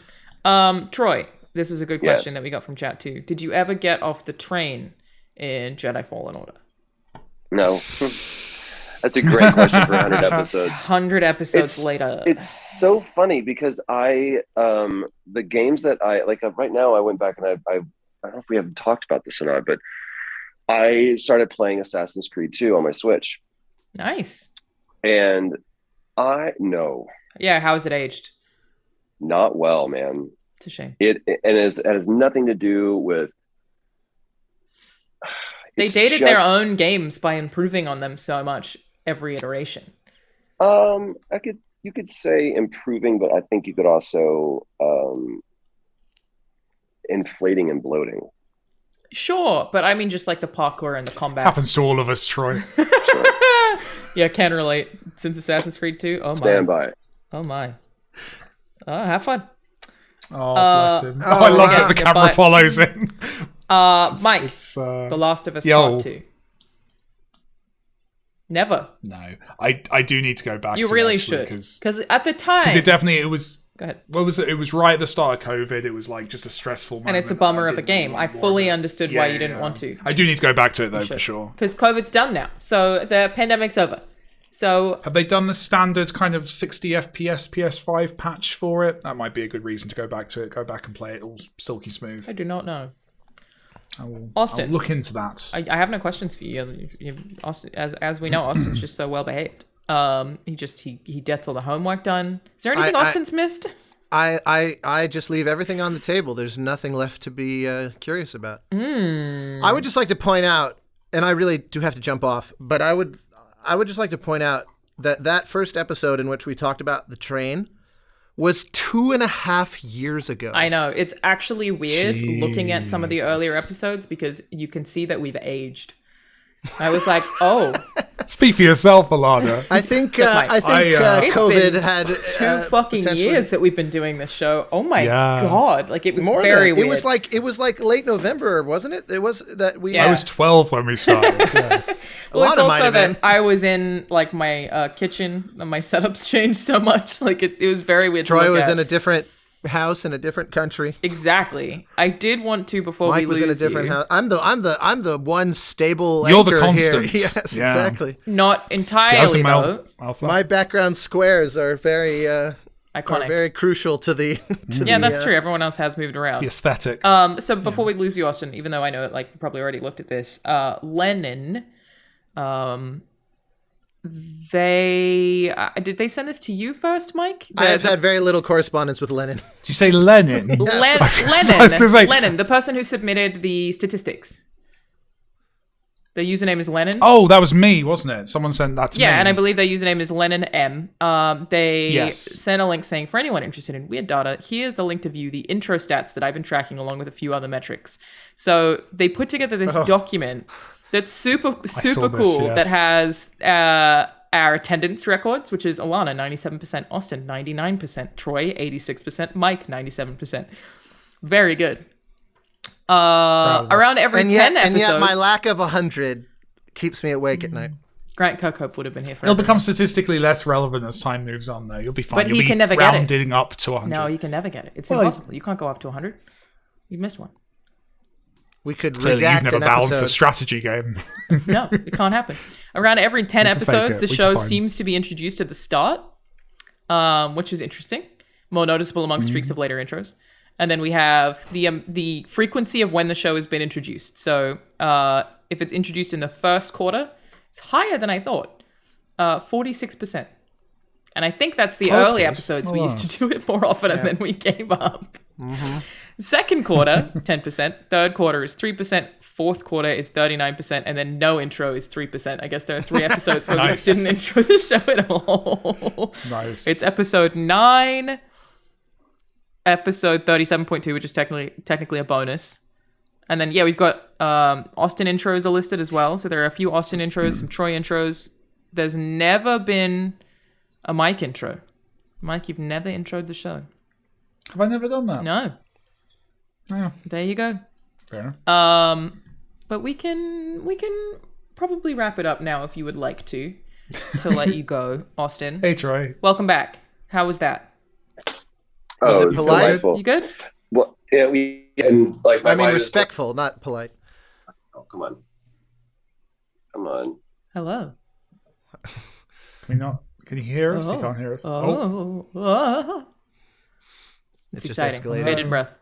Troy, this is a good question that we got from chat too. Did you ever get off the train in Jedi Fallen Order? No. That's a great question for 100 episodes. 100 episodes later. It's so funny because the games that I like right now, I went back and I don't know if we haven't talked about this or not, but I started playing Assassin's Creed 2 on my Switch. Nice. And Yeah, how is it aged? Not well, man. It's a shame. It has nothing to do with They It's dated their just- own games by improving on them so much every iteration. You could say improving, but I think you could also inflating and bloating. Sure, but I mean just like the parkour and the combat. Happens to all of us, Troy. Yeah, can relate. Since Assassin's Creed 2, oh my. Stand by. Oh my. Oh, have fun. Oh, bless him. oh, I love yeah. that the camera But- follows him. Mike, It's, The Last of Us Yo. Part 2. Never. no, I do need to go back. You to really it, actually, should. Because Because at the time... it was. Go ahead. What was it? It was right at the start of COVID. It was like just a stressful moment. And it's a bummer I of a didn't game. want I more fully of it. understood why you didn't want to. I do need to go back to it though, for sure. Because COVID's done now. So the pandemic's over. So Have they done the standard kind of 60 FPS PS5 patch for it? That might be a good reason to go back to it. Go back and play it all silky smooth. I do not know. I'll Austin. look into that. I have no questions for you. Austin, as we know, Austin's just so well behaved. He gets all the homework done. Is there anything Austin's missed? I just leave everything on the table. There's nothing left to be curious about. I would just like to point out, and I really do have to jump off, but I would just like to point out that first episode in which we talked about the train was 2.5 years ago. I know. It's actually weird looking at some of the Jesus. earlier episodes because you can see that we've aged. I was like, oh, Speak for yourself, Alanah. I think Mike. It's COVID been had 2 fucking potentially- years that we've been doing this show. Oh my Yeah. god. Like it was More very than weird. it was like late November, wasn't it? It was that we. Yeah. I was 12 when we started. Yeah. Well, it's Alanah might also have been. that I was in like my kitchen and my setups changed so much. Like it was very weird. Troy to look was at. in a different house in a different country. Exactly. I did want to before Mike we was lose in a different you. house. I'm the one stable. You're the anchor constant. Here. Yes, Yeah. exactly. Not I was entirely in though. Alpha. My background squares are very Iconic. very crucial to the. To Yeah, the, that's true. Everyone else has moved around. The aesthetic. So before we lose you, Austin, even though I know like you probably already looked at this, Lennon, did they send this to you first, Mike? I have had very little correspondence with Lennon. Did you say Lenin? Lennon, gonna say- Lennon, the person who submitted the statistics. The username is Lennon. Oh, that was me, wasn't it? Someone sent that to me. Yeah, and I believe their username is Lennon M. They Yes. sent a link saying, for anyone interested in weird data, here's the link to view the intro stats that I've been tracking along with a few other metrics. So they put together this document that's super saw cool this, yes. that has our attendance records, which is Alanah 97%, Austin 99%, Troy 86%, Mike 97%. Very good. Around every 10 episodes. And yet my lack of 100 keeps me awake at night. Grant Kirkhope would have been here for It'll become statistically less relevant as time moves on, though. You'll be fine. But You'll he be can never get it. rounding up to 100. No, you can never get it. It's Well, impossible. You can't go up to 100. You missed one. We could Clearly, redact you've never an balanced episode. a strategy game. No, it can't happen. Around every 10 can fake episodes, it. the We show can find- seems to be introduced at the start, which is interesting. More noticeable among streaks of later intros. And then we have the frequency of when the show has been introduced. So if it's introduced in the first quarter, it's higher than I thought. 46%. And I think that's the that's early good. episodes. Oh, we used to do it more often and then we gave up. Second quarter, 10%. Third quarter is 3%. Fourth quarter is 39%. And then no intro is 3%. I guess there are 3 episodes where Nice. we didn't intro the show at all. Nice. It's episode 9, episode 37.2, which is technically a bonus. And then, yeah, we've got Austin intros are listed as well. So there are a few Austin intros, some Troy intros. There's never been a Mike intro. Mike, you've never introed the show. Have I never done that? No. Yeah, There you go. fair enough. But we can probably wrap it up now if you would like to let you go, Austin. Hey, Troy. Welcome back. How was that? Oh, it it was polite? delightful. You good? Well, yeah, and like my I mean, mind is- respectful, not polite. Oh, come on. Hello. Can we not? Can you hear us? You can't hear us. It's just exciting. escalated. Bated breath.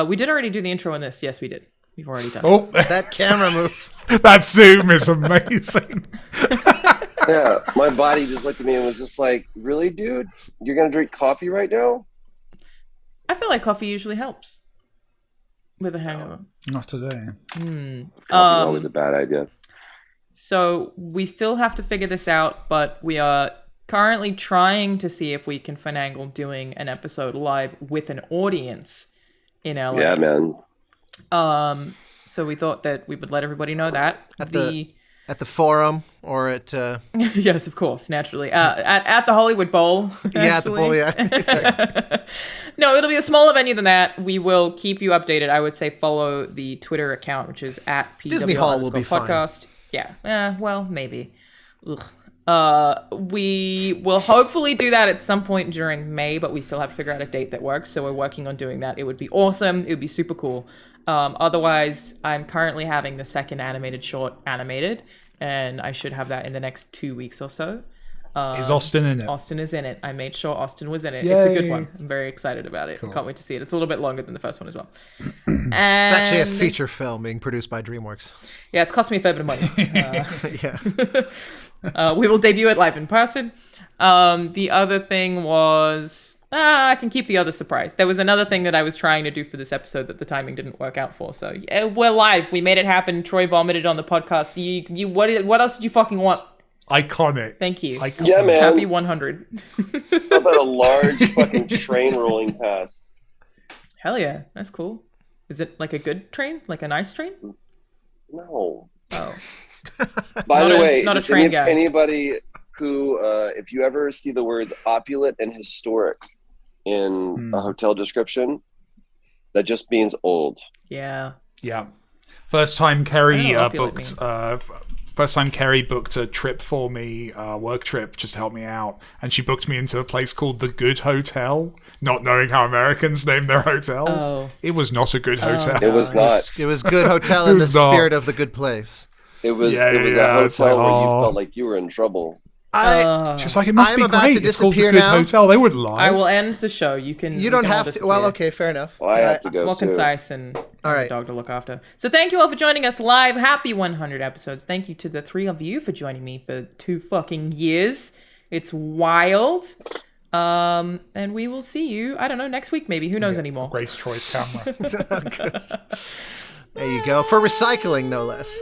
We did already do the intro on this. Yes, we did. We've already done it. Oh, That camera move. that zoom is amazing. Yeah, my body just looked at me and was just like, "Really, dude? You're gonna drink coffee right now?" I feel like coffee usually helps. With a hangover. Not today. Coffee's always a bad idea. So we still have to figure this out, but we are currently trying to see if we can finagle doing an episode live with an audience in LA. Yeah, man. So we thought that we would let everybody know that. At the forum or at yes, of course, naturally. At the Hollywood Bowl. yeah, at the bowl, yeah. No, it'll be a smaller venue than that. We will keep you updated. I would say follow the Twitter account, which is at Disney Hall will be podcast. Fine. Yeah. Well, maybe. We will hopefully do that at some point during May, but we still have to figure out a date that works. So we're working on doing that. It would be awesome. It would be super cool. Otherwise, I'm currently having the second animated short animated, and I should have that in the next 2 weeks or so. Is Austin in it? Austin is in it. I made sure Austin was in it. Yay. It's a good one. I'm very excited about it. Cool. Can't wait to see it. It's a little bit longer than the first one as well. It's actually a feature film being produced by DreamWorks. Yeah, it's cost me a fair bit of money. Yeah. We will debut it live in person. The other thing was... I can keep the other surprise. There was another thing that I was trying to do for this episode that the timing didn't work out for. So yeah, we're live. We made it happen. Troy vomited on the podcast. What else did you fucking want? Iconic. Thank you. Iconic. Yeah, man. Happy 100. How about a large fucking train rolling past? Hell yeah. That's cool. Is it like a good train? Like a nice train? No. Oh. By the way, not a train guy. Anybody who, if you ever see the words opulent and historic in a hotel description, that just means old. Yeah. Yeah. First time Kerry booked a trip for me, work trip, just to help me out, and she booked me into a place called the Good Hotel, not knowing how Americans name their hotels. Oh. It was not a good hotel. It was not. It was Good Hotel in the spirit of the good place. It was a It's hotel like, where you felt like you were in trouble. She was like, it must I'm be about great. to It's called the disappear Good now. Hotel. They wouldn't lie. I will end the show. You don't have to. Well, okay, fair enough. Well, I have to go more too. concise and All right. dog to look after. So thank you all for joining us live. Happy 100 episodes. Thank you to the three of you for joining me for 2 fucking years. It's wild. And we will see you, I don't know, next week maybe. Who knows anymore? Grace Troy's camera. There you go. For recycling, no less.